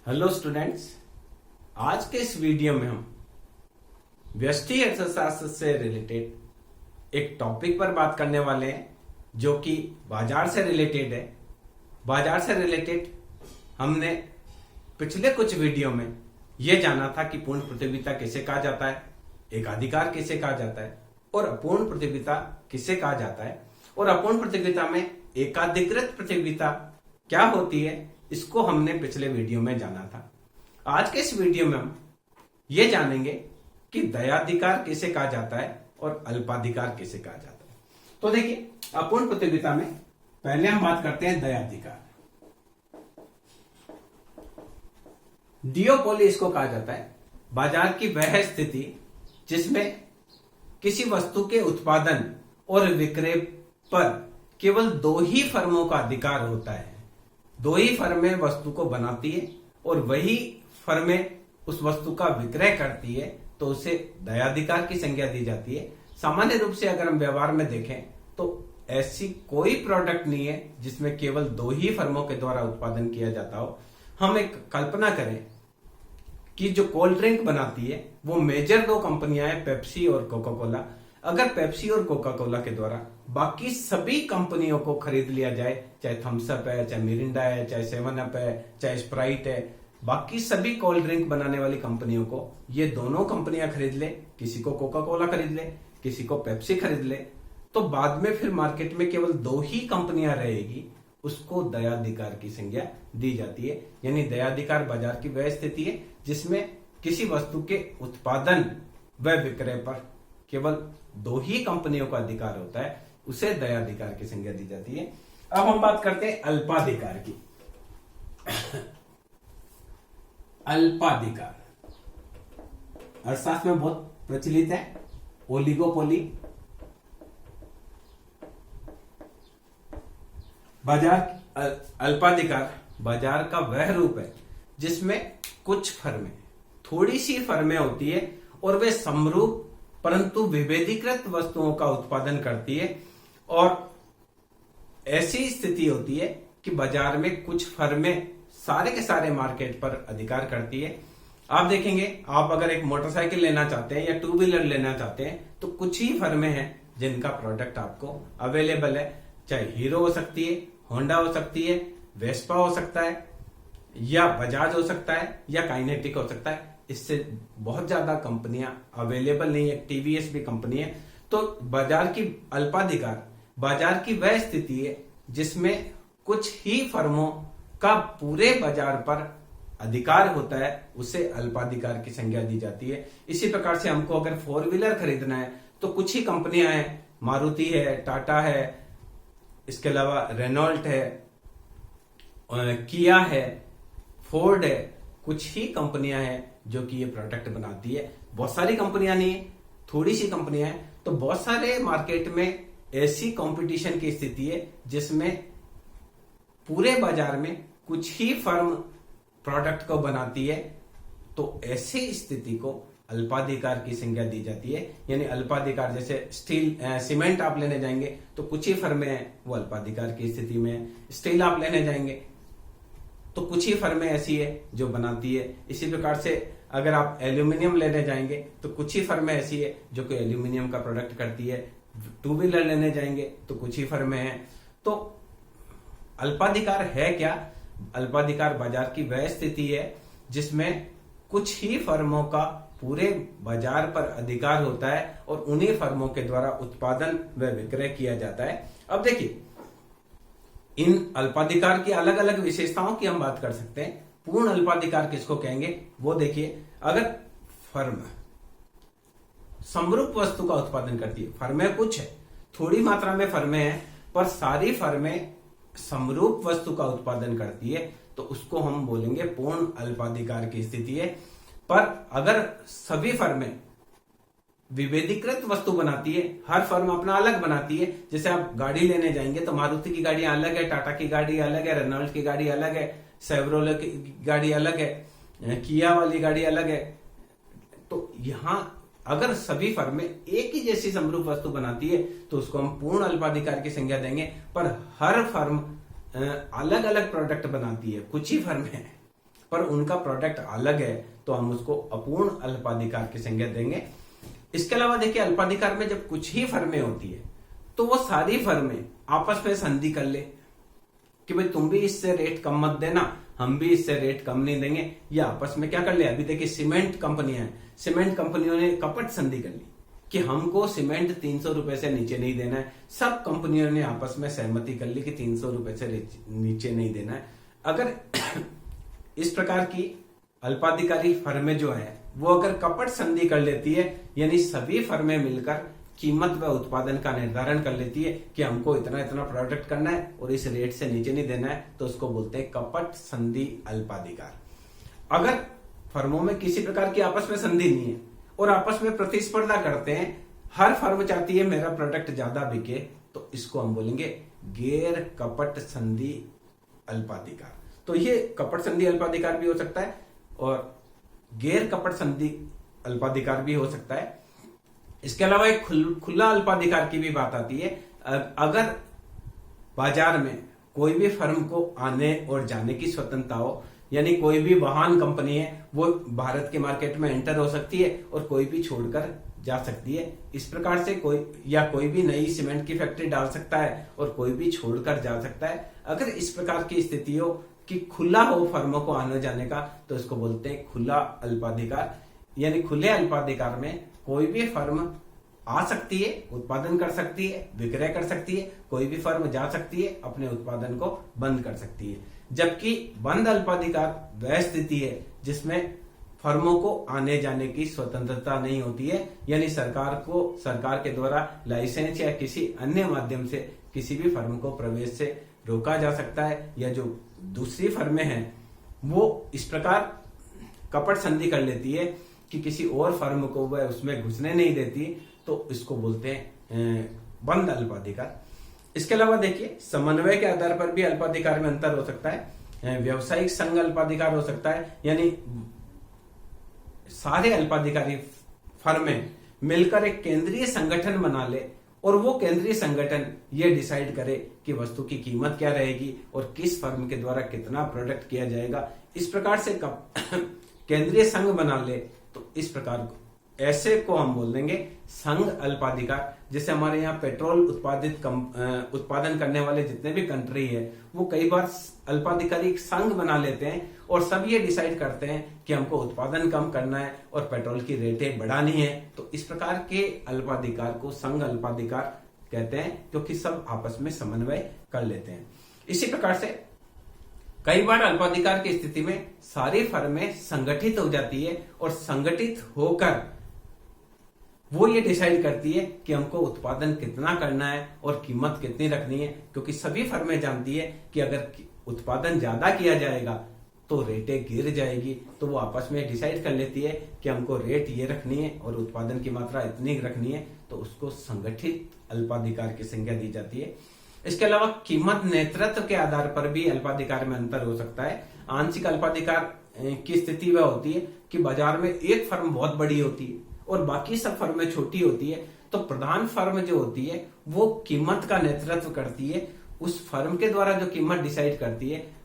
Hello students, आज के इस वीडियो में हम व्यष्टि अर्थशास्त्र से रिलेटेड एक टॉपिक पर बात करने वाले हैं जो कि बाजार से रिलेटेड है। बाजार से रिलेटेड हमने पिछले कुछ वीडियो में यह जाना था कि पूर्ण प्रतियोगिता किसे कहा जाता है, एकाधिकार किसे कहा जाता है और अपूर्ण प्रतियोगिता किसे कहा जाता है, और अपूर्ण प्रतियोगिता में एकाधिकृत प्रतियोगिता क्या होती है, इसको हमने पिछले वीडियो में जाना था। आज के इस वीडियो में हम ये जानेंगे कि दयाधिकार किसे कहा जाता है और अल्पाधिकार किसे कहा जाता है। तो देखिए, अपूर्ण प्रतियोगिता में पहले हम बात करते हैं दयाधिकार। डिओपोली इसको कहा जाता है। बाजार की वह स्थिति जिसमें किसी वस्तु के उत्पादन और विक्रय पर केवल दो ही फर्मों का अधिकार होता है। दो ही फर्में वस्तु को बनाती है और वही फर्में उस वस्तु का विक्रय करती है, तो उसे दयाधिकार की संज्ञा दी जाती है। सामान्य रूप से अगर हम व्यवहार में देखें तो ऐसी कोई प्रोडक्ट नहीं है जिसमें केवल दो ही फर्मों के द्वारा उत्पादन किया जाता हो। हम एक कल्पना करें कि जो कोल्ड ड्रिंक बनाती है वो मेजर दो कंपनियां हैं, पेप्सी और कोका कोला। अगर पेप्सी और कोका कोला के द्वारा बाकी सभी कंपनियों को खरीद लिया जाए, चाहे थम्स अप है, चाहे मिरिंडा है, चाहे सेवन अप है, चाहे स्प्राइट है, बाकी सभी कोल्ड ड्रिंक बनाने वाली कंपनियों को ये दोनों कंपनियां खरीद ले, किसी को कोका कोला खरीद ले, किसी को पेप्सी खरीद ले, तो बाद में फिर मार्केट में केवल दो ही कंपनियां रहेगी, उसको दयाधिकार की संज्ञा दी जाती है। यानी दयाधिकार बाजार की वह स्थिति है जिसमें किसी वस्तु के उत्पादन व विक्रय पर केवल दो ही कंपनियों का अधिकार होता है, उसे दयाधिकार की संज्ञा दी जाती है। अब हम बात करते हैं अल्पाधिकार की। अल्पाधिकार अर्थशास्त्र में बहुत प्रचलित है। ओलिगोपोली, अल्पाधिकार बाजार का वह रूप है जिसमें कुछ फर्में, थोड़ी सी फर्में होती है और वे समरूप परंतु विभेदीकृत वस्तुओं का उत्पादन करती है। और ऐसी स्थिति होती है कि बाजार में कुछ फर्में सारे के सारे मार्केट पर अधिकार करती है। आप देखेंगे, आप अगर एक मोटरसाइकिल लेना चाहते हैं या टू व्हीलर लेना चाहते हैं तो कुछ ही फर्में हैं जिनका प्रोडक्ट आपको अवेलेबल है। चाहे हीरो हो सकती है, होंडा हो सकती है, वेस्पा हो सकता है, या बजाज हो सकता है, या काइनेटिक हो सकता है। इससे बहुत ज्यादा कंपनियां अवेलेबल नहीं है। टीवीएस भी कंपनी है। तो बाजार की अल्पाधिकार बाजार की वह स्थिति है जिसमें कुछ ही फर्मों का पूरे बाजार पर अधिकार होता है, उसे अल्पाधिकार की संज्ञा दी जाती है। इसी प्रकार से हमको अगर फोर व्हीलर खरीदना है तो कुछ ही कंपनियां हैं, मारुति है, टाटा है, इसके अलावा रेनॉल्ट है, किया है, फोर्ड है, कुछ ही कंपनियां हैं जो कि ये प्रोडक्ट बनाती है। बहुत सारी कंपनियां नहीं है, थोड़ी सी कंपनियां हैं। तो बहुत सारे मार्केट में ऐसी कंपटीशन की स्थिति है जिसमें पूरे बाजार में कुछ ही फर्म प्रोडक्ट को बनाती है, तो ऐसी स्थिति को अल्पाधिकार की संज्ञा दी जाती है। यानी अल्पाधिकार, जैसे सीमेंट आप लेने जाएंगे तो कुछ ही फर्में हैं, वो अल्पाधिकार की स्थिति में है। स्टील आप लेने जाएंगे तो कुछ ही फर्में ऐसी है जो बनाती है। इसी प्रकार से अगर आप एल्यूमिनियम लेने जाएंगे तो कुछ ही फर्में ऐसी है जो कि एल्यूमिनियम का प्रोडक्ट करती है। टू व्हीलर लेने जाएंगे तो कुछ ही फर्में हैं। तो अल्पाधिकार है क्या? अल्पाधिकार बाजार की वह स्थिति है जिसमें कुछ ही फर्मों का पूरे बाजार पर अधिकार होता है और उन्हीं फर्मों के द्वारा उत्पादन व विक्रय किया जाता है। अब देखिए, इन अल्पाधिकार की अलग अलग विशेषताओं की हम बात कर सकते हैं। पूर्ण अल्पाधिकार किसको कहेंगे वो देखिए, अगर फर्म समरूप वस्तु का उत्पादन करती है, फर्में कुछ है, थोड़ी मात्रा में फर्में हैं, पर सारी फर्में समरूप वस्तु का उत्पादन करती है, तो उसको हम बोलेंगे पूर्ण अल्पाधिकार की स्थिति है। पर अगर सभी फर्में विभेदीकृत वस्तु बनाती है, हर फर्म अपना अलग बनाती है। जैसे आप गाड़ी लेने जाएंगे तो मारुति की गाड़ियां अलग है, टाटा की गाड़ी अलग है, रेनॉल्ट की गाड़ी अलग है, सेवरोले की गाड़ी अलग है, किया वाली गाड़ी अलग है। तो यहां अगर सभी फर्में एक ही जैसी समरूप वस्तु बनाती है तो उसको हम पूर्ण अल्पाधिकार की संज्ञा देंगे। पर हर फर्म अलग अलग प्रोडक्ट बनाती है, कुछ ही फर्में पर उनका प्रोडक्ट अलग है तो हम उसको अपूर्ण अल्पाधिकार की संज्ञा देंगे। इसके अलावा देखिए, अल्पाधिकार में जब कुछ ही फर्में होती है तो वो सारी फर्में आपस में संधि कर ले कि भाई तुम भी इससे रेट कम मत देना, हम भी इससे रेट कम नहीं देंगे, या आपस में क्या कर ले। अभी देखिए सीमेंट कंपनियां हैं, सीमेंट कंपनियों ने कपट संधि कर ली कि हमको सीमेंट 300 रुपए से नीचे नहीं देना है। सब कंपनियों ने आपस में सहमति कर ली कि 300 रुपए से नीचे नहीं देना है। अगर इस प्रकार की अल्पाधिकारी फर्में जो है वो अगर कपट संधि कर लेती है, यानी सभी फर्में मिलकर कीमत व उत्पादन का निर्धारण कर लेती है कि हमको इतना इतना प्रोडक्ट करना है और इस रेट से नीचे नहीं देना है, तो उसको बोलते हैं कपट संधि अल्पाधिकार। अगर फर्मों में किसी प्रकार की आपस में संधि नहीं है और आपस में प्रतिस्पर्धा करते हैं, हर फर्म चाहती है मेरा प्रोडक्ट ज्यादा बिके, तो इसको हम बोलेंगे गैर कपट संधि अल्पाधिकार। तो ये कपट संधि अल्पाधिकार भी हो सकता है और गैर कपट संधि अल्पाधिकार भी हो सकता है। इसके अलावा एक खुला अल्पाधिकार की भी बात आती है। अगर बाजार में कोई भी फर्म को आने और जाने की स्वतंत्रता हो, यानी कोई भी वाहन कंपनी है वो भारत के मार्केट में एंटर हो सकती है और कोई भी छोड़कर जा सकती है। इस प्रकार से कोई भी नई सीमेंट की फैक्ट्री डाल सकता है और कोई भी छोड़कर जा सकता है। अगर इस प्रकार की स्थिति हो कि खुला हो फर्मों को आने जाने का, तो इसको बोलते हैं खुला अल्पाधिकार। यानी खुले अल्पाधिकार में कोई भी फर्म आ सकती है, उत्पादन कर सकती है, विक्रय कर सकती है, कोई भी फर्म जा सकती है, अपने उत्पादन को बंद कर सकती है। जबकि बंद अल्पाधिकार वह स्थिति है जिसमें फर्मों को आने जाने की स्वतंत्रता नहीं होती है, यानी सरकार के द्वारा लाइसेंस या किसी अन्य माध्यम से किसी भी फर्म को प्रवेश से रोका जा सकता है, या जो दूसरी फर्में हैं वो इस प्रकार कपट संधि कर लेती है कि किसी और फर्म को वह उसमें घुसने नहीं देती, तो इसको बोलते हैं बंद अल्पाधिकार। इसके अलावा देखिए, समन्वय के आधार पर भी अल्पाधिकार में अंतर हो सकता है। व्यावसायिक संघ अल्पाधिकार हो सकता है, यानी सारे अल्पाधिकारी फर्में मिलकर एक केंद्रीय संगठन बना ले और वो केंद्रीय संगठन ये डिसाइड करे कि वस्तु की कीमत क्या रहेगी और किस फर्म के द्वारा कितना प्रोडक्ट किया जाएगा। इस प्रकार से केंद्रीय संघ बना ले, तो इस प्रकार ऐसे को हम बोल देंगे संघ अल्पाधिकार। जैसे हमारे यहाँ पेट्रोल उत्पादन करने वाले जितने भी कंट्री है वो कई बार अल्पाधिकारी संघ बना लेते हैं और सब ये डिसाइड करते हैं कि हमको उत्पादन कम करना है और पेट्रोल की रेटें बढ़ानी है। तो इस प्रकार के अल्पाधिकार को संघ अल्पाधिकार कहते हैं, क्योंकि सब आपस में समन्वय कर लेते हैं। इसी प्रकार से कई बार अल्पाधिकार की स्थिति में सारी फर्में संगठित हो जाती है और संगठित होकर वो ये डिसाइड करती है कि हमको उत्पादन कितना करना है और कीमत कितनी रखनी है, क्योंकि सभी फर्में जानती है कि अगर उत्पादन ज्यादा किया जाएगा तो रेटें गिर जाएगी, तो वो आपस में डिसाइड कर लेती है कि हमको रेट ये रखनी है और उत्पादन की मात्रा इतनी रखनी है, तो उसको संगठित अल्पाधिकार की संज्ञा दी जाती है। इसके अलावा कीमत नेतृत्व के आधार पर भी अल्पाधिकार में अंतर हो सकता है। आंशिक अल्पाधिकार की स्थिति वह होती है कि बाजार में एक फर्म बहुत बड़ी होती है और बाकी सब फर्में छोटी होती है, तो प्रधान फर्म जो होती है वो कीमत का नेतृत्व करती है। उस फर्म के द्वारा जो कीमत डिसाइड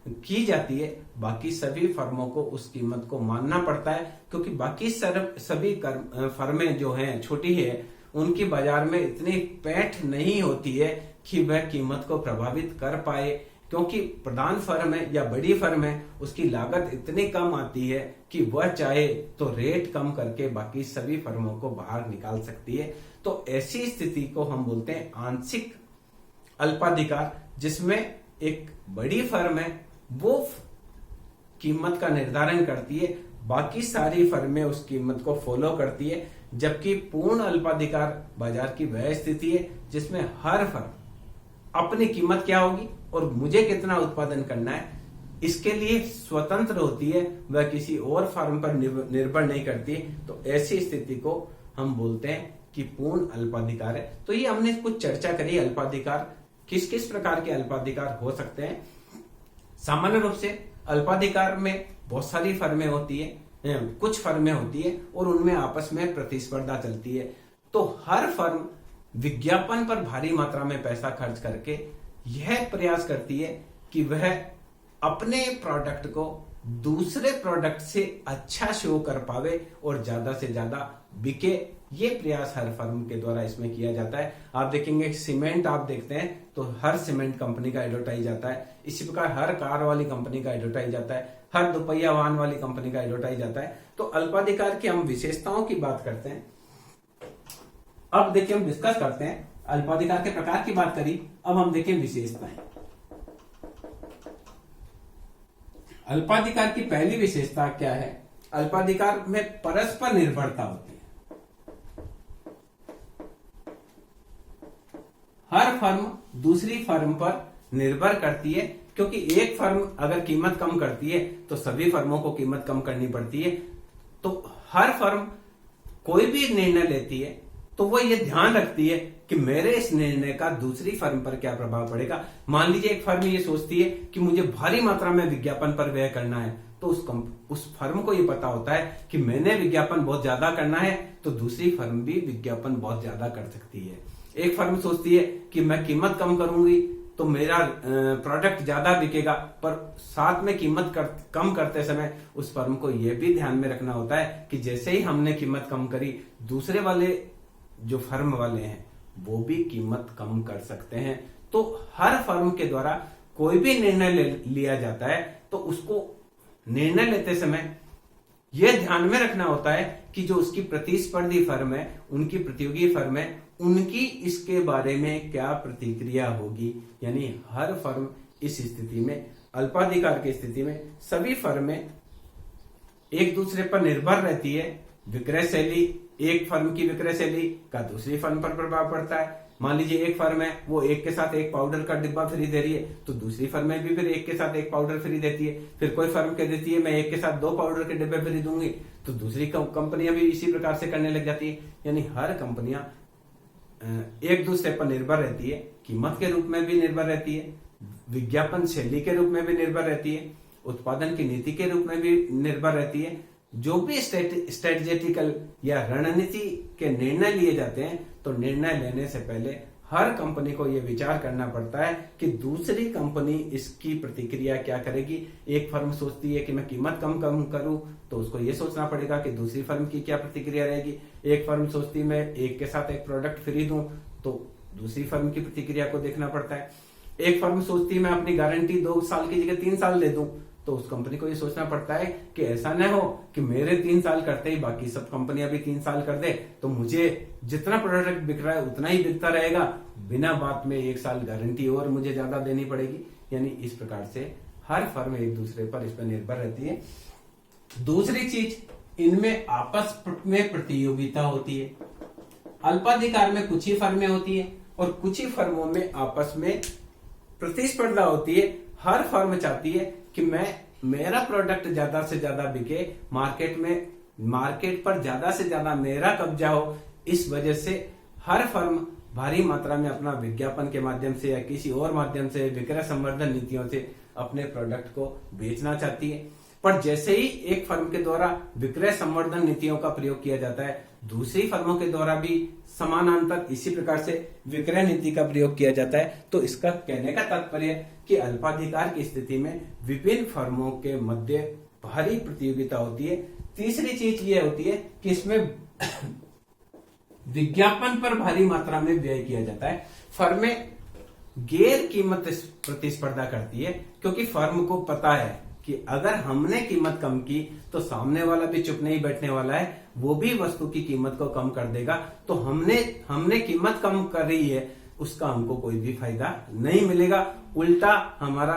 की जाती है, बाकी सभी फर्मों को उस कीमत को मानना पड़ता है, क्योंकि बाकी सभी फर्में जो हैं छोटी है, उनकी बाजार में इतनी पैठ नहीं होती है कि वह कीमत को प्रभावित कर पाए, क्योंकि प्रधान फर्म है या बड़ी फर्म है उसकी लागत इतनी कम आती है कि वह चाहे तो रेट कम करके बाकी सभी फर्मों को बाहर निकाल सकती है। तो ऐसी स्थिति को हम बोलते हैं आंशिक अल्पाधिकार, जिसमें एक बड़ी फर्म है वो कीमत का निर्धारण करती है, बाकी सारी फर्में उस कीमत को फॉलो करती है। जबकि पूर्ण अल्पाधिकार बाजार की वह स्थिति है जिसमें हर फर्म अपनी कीमत क्या होगी और मुझे कितना उत्पादन करना है इसके लिए स्वतंत्र होती है, वह किसी और फर्म पर निर्भर नहीं करती। तो ऐसी स्थिति को हम बोलते हैं कि पूर्ण अल्पाधिकार है। तो ये हमने कुछ चर्चा करी अल्पाधिकार, किस किस प्रकार के अल्पाधिकार हो सकते हैं। सामान्य रूप से अल्पाधिकार में बहुत सारी फर्में होती है, कुछ फर्में होती है और उनमें आपस में प्रतिस्पर्धा चलती है। तो हर फर्म विज्ञापन पर भारी मात्रा में पैसा खर्च करके यह प्रयास करती है कि वह अपने प्रोडक्ट को दूसरे प्रोडक्ट से अच्छा शो कर पावे और ज्यादा से ज्यादा बिके। ये प्रयास हर फर्म के द्वारा इसमें किया जाता है। आप देखेंगे सीमेंट आप देखते हैं तो हर सीमेंट कंपनी का एडवर्टाइज आता है। इसी प्रकार हर कार वाली कंपनी का एडवर्टाइज आता है, हर दोपहिया वाहन वाली कंपनी का एडवर्टाइज आता है। तो अल्पाधिकार की हम विशेषताओं की बात करते हैं। अब देखिए हम डिस्कस करते हैं, अल्पाधिकार के प्रकार की बात करी, अब हम देखें विशेषताएं। अल्पाधिकार की पहली विशेषता क्या है? अल्पाधिकार में परस्पर निर्भरता होती है। हर फर्म दूसरी फर्म पर निर्भर करती है, क्योंकि एक फर्म अगर कीमत कम करती है तो सभी फर्मों को कीमत कम करनी पड़ती है। तो हर फर्म कोई भी निर्णय लेती है तो वो ये ध्यान रखती है कि मेरे इस निर्णय का दूसरी फर्म पर क्या प्रभाव पड़ेगा। मान लीजिए एक फर्म ये सोचती है कि मुझे भारी मात्रा में विज्ञापन पर व्यय करना है, तो उस फर्म को ये पता होता है कि मैंने विज्ञापन बहुत ज्यादा करना है तो दूसरी फर्म भी विज्ञापन बहुत ज्यादा कर सकती है। एक फर्म सोचती है कि मैं कीमत कम करूंगी तो मेरा प्रोडक्ट ज्यादा बिकेगा, पर साथ में कीमत कम करते समय उस फर्म को यह भी ध्यान में रखना होता है कि जैसे ही हमने कीमत कम करी, दूसरे वाले जो फर्म वाले हैं वो भी कीमत कम कर सकते हैं। तो हर फर्म के द्वारा कोई भी निर्णय लिया जाता है तो उसको निर्णय लेते समय यह ध्यान में रखना होता है कि जो उसकी प्रतिस्पर्धी फर्म है, उनकी प्रतियोगी फर्म है, उनकी इसके बारे में क्या प्रतिक्रिया होगी। यानी हर फर्म इस स्थिति में, अल्पाधिकार की स्थिति में, सभी फर्में एक दूसरे पर निर्भर रहती है। विक्रय शैली, एक फर्म की विक्रय शैली का दूसरी फर्म पर प्रभाव पड़ता है। मान लीजिए एक फर्म है, वो एक के साथ एक पाउडर का डिब्बा फ्री दे रही है, तो दूसरी फर्म भी फिर एक के साथ एक पाउडर फ्री देती है। फिर कोई फर्म कह देती है मैं एक के साथ 2 पाउडर के डिब्बे फ्री दूंगी, तो दूसरी कंपनियां भी इसी प्रकार से करने लग जाती है। यानी हर कंपनियां एक दूसरे पर निर्भर रहती है, कीमत के रूप में भी निर्भर रहती है, विज्ञापन शैली के रूप में भी निर्भर रहती है, उत्पादन की नीति के रूप में भी निर्भर रहती है। जो भी स्ट्रेटेजिकल या रणनीति के निर्णय लिए जाते हैं, तो निर्णय लेने से पहले हर कंपनी को यह विचार करना पड़ता है कि दूसरी कंपनी इसकी प्रतिक्रिया क्या करेगी। एक फर्म सोचती है कि मैं कीमत कम करूं, तो उसको यह सोचना पड़ेगा कि दूसरी फर्म की क्या प्रतिक्रिया रहेगी। एक फर्म सोचती है मैं एक के साथ एक प्रोडक्ट फ्री दूं, तो दूसरी फर्म की प्रतिक्रिया को देखना पड़ता है। एक फर्म सोचती है मैं अपनी गारंटी 2 साल की जगह 3 साल दे दूं, तो उस कंपनी को ये सोचना पड़ता है कि ऐसा न हो कि मेरे 3 साल करते ही बाकी सब कंपनियां भी 3 साल कर दे, तो मुझे जितना प्रोडक्ट बिक रहा है उतना ही बिकता रहेगा, बिना बात में 1 साल गारंटी और मुझे ज्यादा देनी पड़ेगी। यानी इस प्रकार से हर फर्म एक दूसरे पर इस पर निर्भर रहती है। दूसरी चीज, इनमें आपस में प्रतियोगिता होती है। अल्पाधिकार में कुछ ही फर्में होती है और कुछ ही फर्मों में आपस में प्रतिस्पर्धा होती है। हर फर्म चाहती है कि मेरा प्रोडक्ट ज्यादा से ज्यादा बिके, मार्केट पर ज्यादा से ज्यादा मेरा कब्जा हो। इस वजह से हर फर्म भारी मात्रा में अपना विज्ञापन के माध्यम से या किसी और माध्यम से, विक्रय संवर्धन नीतियों से अपने प्रोडक्ट को बेचना चाहती है। पर जैसे ही एक फर्म के द्वारा विक्रय संवर्धन नीतियों का प्रयोग किया जाता है, दूसरी फर्मों के द्वारा भी समानांतर इसी प्रकार से विक्रय नीति का प्रयोग किया जाता है। तो इसका कहने का तात्पर्य कि अल्पाधिकार की स्थिति में विभिन्न फर्मों के मध्य भारी प्रतियोगिता होती है। तीसरी चीज ये होती है कि इसमें विज्ञापन पर भारी मात्रा में व्यय किया जाता है। फर्में गैर कीमत प्रतिस्पर्धा करती है, क्योंकि फर्म को पता है कि अगर हमने कीमत कम की तो सामने वाला भी चुप नहीं बैठने वाला है, वो भी वस्तु की कीमत को कम कर देगा। तो हमने कीमत कम कर रही है, उसका हमको कोई भी फायदा नहीं मिलेगा, उल्टा हमारा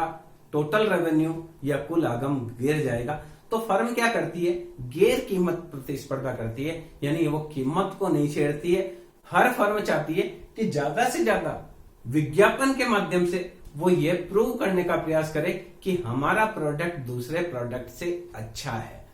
टोटल रेवेन्यू या कुल आगम गिर जाएगा। तो फर्म क्या करती है? गैर कीमत प्रतिस्पर्धा करती है, यानी वो कीमत को नहीं छेड़ती है। हर फर्म चाहती है कि ज्यादा से ज्यादा विज्ञापन के माध्यम से वो ये प्रूव करने का प्रयास करे कि हमारा प्रोडक्ट दूसरे प्रोडक्ट से अच्छा है।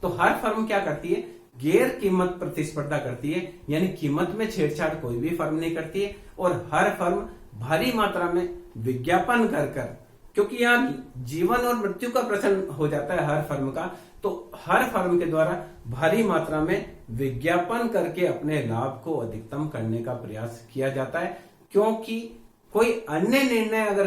तो हर फर्म क्या करती है? गैर कीमत प्रतिस्पर्धा करती है, यानी कीमत में छेड़छाड़ कोई भी फर्म नहीं करती है। और हर फर्म भारी मात्रा में विज्ञापन कर, क्योंकि यहाँ जीवन और मृत्यु का प्रश्न हो जाता है हर फर्म का, तो हर फर्म के द्वारा भारी मात्रा में विज्ञापन करके अपने लाभ को अधिकतम करने का प्रयास किया जाता है। क्योंकि कोई अन्य निर्णय अगर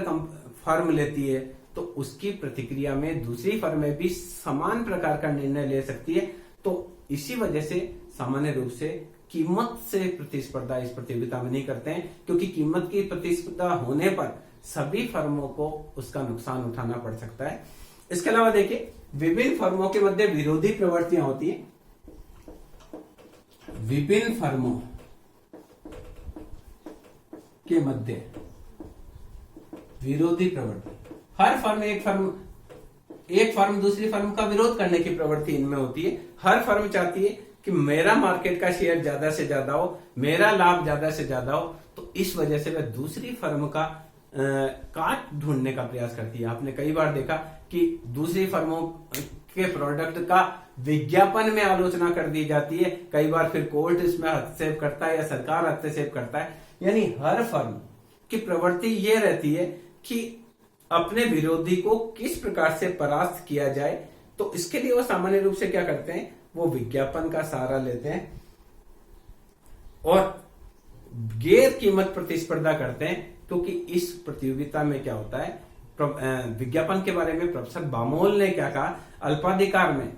फर्म लेती है तो उसकी प्रतिक्रिया में दूसरी फर्में भी समान प्रकार का निर्णय ले सकती है। तो इसी वजह से सामान्य रूप से कीमत से प्रतिस्पर्धा इस प्रतियोगिता में नहीं करते हैं, क्योंकि कीमत की प्रतिस्पर्धा होने पर सभी फर्मों को उसका नुकसान उठाना पड़ सकता है। इसके अलावा देखिए, विभिन्न फर्मों के मध्य विरोधी प्रवृत्तियां होती है। विभिन्न फर्मों के मध्य विरोधी प्रवृत्ति, हर फर्म एक फर्म दूसरी फर्म का विरोध करने की प्रवृत्ति इनमें होती है। हर फर्म चाहती है कि मेरा मार्केट का शेयर ज्यादा से ज्यादा हो, मेरा लाभ ज्यादा से ज्यादा हो, तो इस वजह से वह दूसरी फर्म का काट ढूंढने का प्रयास करती है। आपने कई बार देखा कि दूसरी फर्मों के प्रोडक्ट का विज्ञापन में आलोचना कर दी जाती है, कई बार फिर कोर्ट इसमें हस्तक्षेप करता है या सरकार हस्तक्षेप करता है। यानी हर फर्म की प्रवृत्ति ये रहती है कि अपने विरोधी को किस प्रकार से परास्त किया जाए। तो इसके लिए वो सामान्य रूप से क्या करते हैं, वो विज्ञापन का सहारा लेते हैं और गैर कीमत प्रतिस्पर्धा करते हैं। क्योंकि इस प्रतियोगिता में क्या होता है, विज्ञापन के बारे में प्रोफेसर बामोल ने क्या कहा, अल्पाधिकार में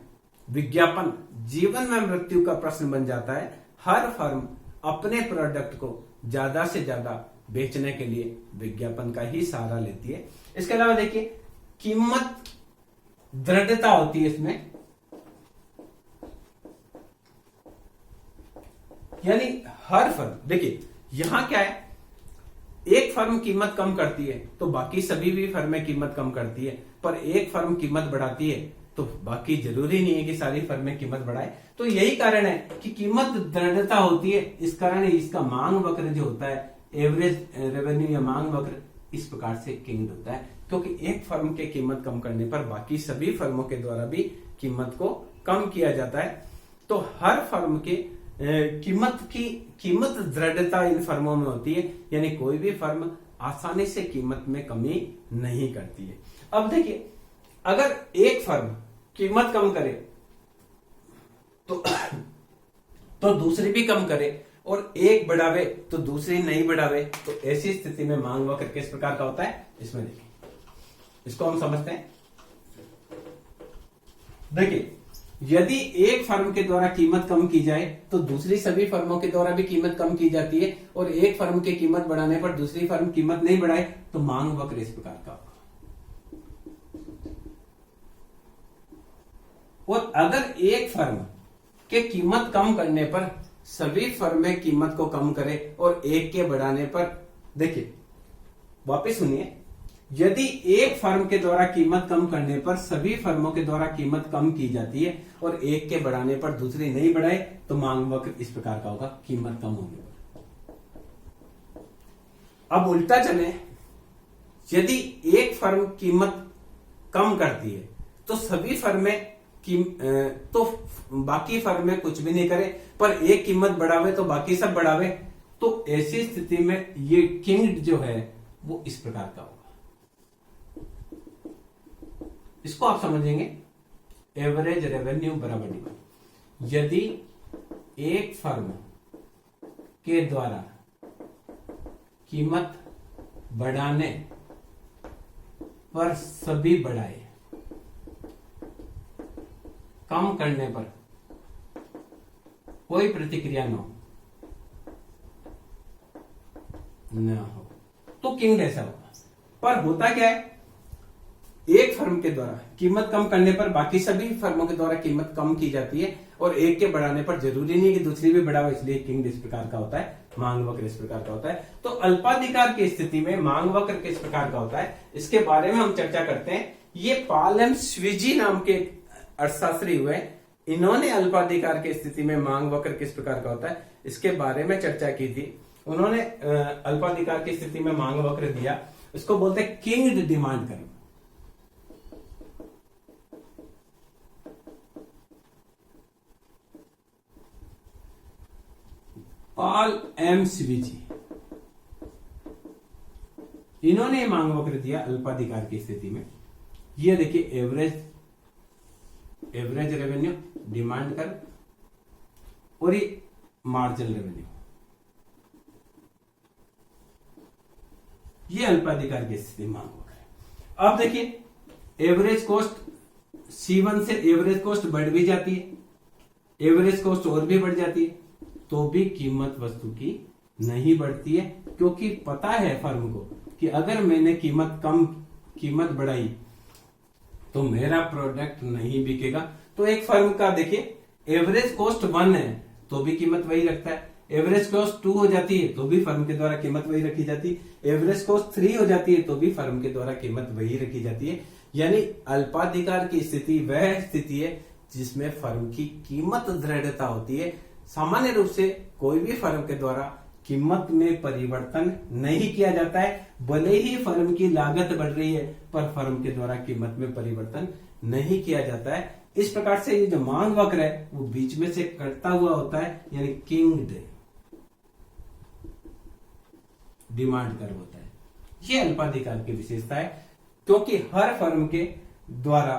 विज्ञापन जीवन में मृत्यु का प्रश्न बन जाता है। हर फर्म अपने प्रोडक्ट को ज्यादा से ज्यादा बेचने के लिए विज्ञापन का ही सहारा लेती है। इसके अलावा देखिए, कीमत दृढ़ता होती है इसमें, यानी हर फर्म, देखिए यहां क्या है, एक फर्म कीमत कम करती है तो बाकी सभी भी फर्में कीमत कम करती है, पर एक फर्म कीमत बढ़ाती है तो बाकी जरूरी नहीं है कि सारी फर्में कीमत बढ़ाए। तो यही कारण है कि कीमत दृढ़ता होती है। इस कारण इसका मांग वक्र जो होता है, एवरेज रेवेन्यू या मांग वक्र, इस प्रकार से किंग होता है, क्योंकि एक फर्म के कीमत कम करने पर बाकी सभी फर्मों के द्वारा भी कीमत को कम किया जाता है। तो हर फर्म के कीमत दृढ़ता इन फर्मों में होती है, यानी कोई भी फर्म आसानी से कीमत में कमी नहीं करती है। अब देखिए, अगर एक फर्म कीमत कम करे तो दूसरी भी कम करे, और एक बढ़ावे तो दूसरी नहीं बढ़ावे, तो ऐसी स्थिति में मांग वक्र किस प्रकार का होता है, इसमें देखिए, इसको हम समझते हैं। देखिए, यदि एक फर्म के द्वारा कीमत कम की जाए तो दूसरी सभी फर्मों के द्वारा भी कीमत कम की जाती है, और एक फर्म की कीमत बढ़ाने पर दूसरी फर्म कीमत नहीं बढ़ाए तो मांग वक्र इस प्रकार का होगा। और अगर एक फर्म के कीमत कम करने पर सभी फर्में कीमत को कम करें और एक के बढ़ाने पर, देखिए वापस सुनिए, यदि एक फर्म के द्वारा कीमत कम करने पर सभी फर्मों के द्वारा कीमत कम की जाती है और एक के बढ़ाने पर दूसरी नहीं बढ़ाए तो मांग वक्र इस प्रकार का होगा, कीमत कम होने पर। अब उल्टा चले, यदि एक फर्म कीमत कम करती है तो सभी फर्में तो बाकी फर्में कुछ भी नहीं करे, पर एक कीमत बढ़ावे तो बाकी सब बढ़ावे, तो ऐसी स्थिति में ये किंग जो है वो इस प्रकार का होगा। इसको आप समझेंगे, एवरेज रेवेन्यू बराबर डिमांड। यदि एक फर्म के द्वारा कीमत बढ़ाने पर सभी बढ़ाए, कम करने पर कोई प्रतिक्रिया न हो तो किंग ऐसा होगा। पर होता क्या है, एक फर्म के द्वारा कीमत कम करने पर बाकी सभी फर्मों के द्वारा कीमत कम की जाती है, और एक के बढ़ाने पर जरूरी नहीं कि दूसरी भी बढ़ाओ, इसलिए किंग इस प्रकार का होता है, मांग वक्र इस प्रकार का होता है। तो अल्पाधिकार की स्थिति में मांग वक्र किस प्रकार का होता है, इसके बारे में हम चर्चा करते हैं। ये पॉल एम स्विजी नाम के अर्थशास्त्री हुए, इन्होंने अल्पाधिकार की स्थिति में मांग वक्र किस प्रकार का होता है इसके बारे में चर्चा की थी। उन्होंने अल्पाधिकार की स्थिति में मांग वक्र दिया, इसको बोलते हैं किंग्ड demand curve. Paul M Sweezy, इन्होंने मांग वक्र दिया अल्पाधिकार की स्थिति में। ये देखिए, एवरेज रेवेन्यू, डिमांड कर्व और ये मार्जिनल रेवेन्यू, ये अल्पाधिकार की स्थिति मांग वक्र है। अब देखिए, एवरेज कॉस्ट C1 से एवरेज कॉस्ट बढ़ भी जाती है, एवरेज कॉस्ट और भी बढ़ जाती है, तो भी कीमत वस्तु की नहीं बढ़ती है, क्योंकि पता है फर्म को कि अगर मैंने कीमत बढ़ाई तो मेरा प्रोडक्ट नहीं बिकेगा। तो एक फर्म का देखिए एवरेज कॉस्ट 1 है तो भी कीमत वही रखता है, एवरेज कॉस्ट 2 हो जाती है तो भी फर्म के द्वारा कीमत वही रखी जाती है, एवरेज कॉस्ट 3 हो जाती है तो भी फर्म के द्वारा कीमत वही रखी जाती है। यानी अल्पाधिकार की स्थिति वह स्थिति है जिसमें फर्म की कीमत दृढ़ता होती है। सामान्य रूप से कोई भी फर्म के द्वारा कीमत में परिवर्तन नहीं किया जाता है, भले ही फर्म की लागत बढ़ रही है पर फर्म के द्वारा कीमत में परिवर्तन नहीं किया जाता है। इस प्रकार से ये जो मांग वक्र है वो बीच में से कटता हुआ होता है, यानी किंग्ड डिमांड कर्व होता है। ये अल्पाधिकार की विशेषता है, क्योंकि हर फर्म के द्वारा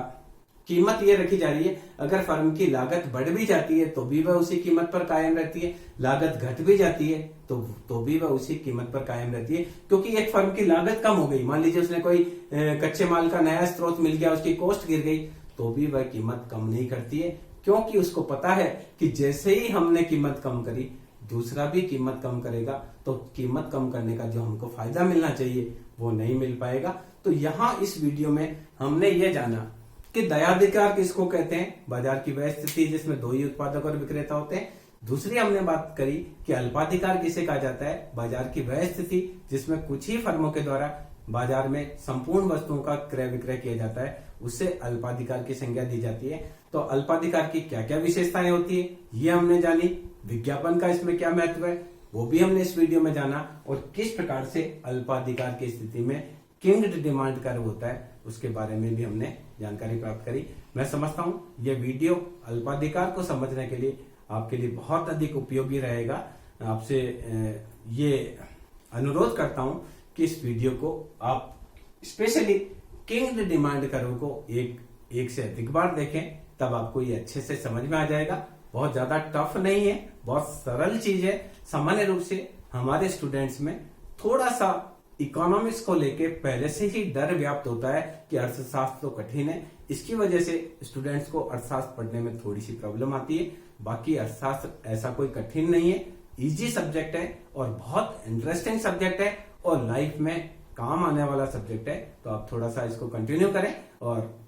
कीमत ये रखी जा रही है, अगर फर्म की लागत बढ़ भी जाती है तो भी वह उसी कीमत पर कायम रहती है, लागत घट भी जाती है तो भी वह उसी कीमत पर कायम रहती है। क्योंकि एक फर्म की लागत कम हो गई, मान लीजिए उसने कोई कच्चे माल का नया स्रोत मिल गया, उसकी कॉस्ट गिर गई, तो भी वह कीमत कम नहीं करती है, क्योंकि उसको पता है कि जैसे ही हमने कीमत कम करी दूसरा भी कीमत कम करेगा, तो कीमत कम करने का जो हमको फायदा मिलना चाहिए वो नहीं मिल पाएगा। तो यहाँ इस वीडियो में हमने ये जाना कि दयाधिकार किसको कहते हैं, बाजार की वह स्थिति जिसमें दो ही उत्पादक और विक्रेता होते हैं। दूसरी हमने बात करी कि अल्पाधिकार किसे कहा जाता है, बाजार की वह स्थिति जिसमें कुछ ही फर्मों के द्वारा बाजार में संपूर्ण वस्तुओं का क्रय विक्रय किया जाता है, उससे अल्पाधिकार की संज्ञा दी जाती है। तो अल्पाधिकार की क्या क्या विशेषताएं होती है ये हमने जानी, विज्ञापन का इसमें क्या महत्व है वो भी हमने इस वीडियो में जाना, और किस प्रकार से अल्पाधिकार की स्थिति में किंग्ड डिमांड कर्व होता है उसके बारे में भी हमने जानकारी प्राप्त करी। मैं समझता हूं ये वीडियो अल्पाधिकार को समझने के लिए आपके लिए बहुत अधिक उपयोगी रहेगा। आपसे ये अनुरोध करता हूं कि इस वीडियो को आप स्पेशली किंग्ड डिमांड कर्व को एक से अधिक बार देखें, तब आपको ये अच्छे से समझ में आ जाएगा। बहुत ज्यादा टफ नहीं है, बहुत सरल चीज है। सामान्य रूप से हमारे स्टूडेंट्स में थोड़ा सा इकोनॉमिक्स को लेके पहले से ही डर व्याप्त होता है कि अर्थशास्त्र तो कठिन है, इसकी वजह से स्टूडेंट्स को अर्थशास्त्र पढ़ने में थोड़ी सी प्रॉब्लम आती है। बाकी अर्थशास्त्र ऐसा कोई कठिन नहीं है, इजी सब्जेक्ट है और बहुत इंटरेस्टिंग सब्जेक्ट है और लाइफ में काम आने वाला सब्जेक्ट है। तो आप थोड़ा सा इसको कंटिन्यू करें, और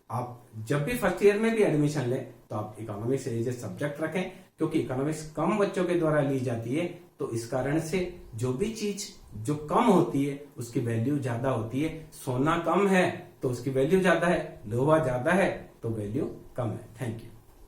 आप जब भी फर्स्ट ईयर में भी एडमिशन लें तो आप इकोनॉमिक्स एज ए सब्जेक्ट रखें, क्योंकि इकोनॉमिक्स कम बच्चों के द्वारा ली जाती है। तो इस कारण से जो भी चीज जो कम होती है उसकी वैल्यू ज्यादा होती है। सोना कम है तो उसकी वैल्यू ज्यादा है, लोहा ज्यादा है तो वैल्यू कम है। Thank you.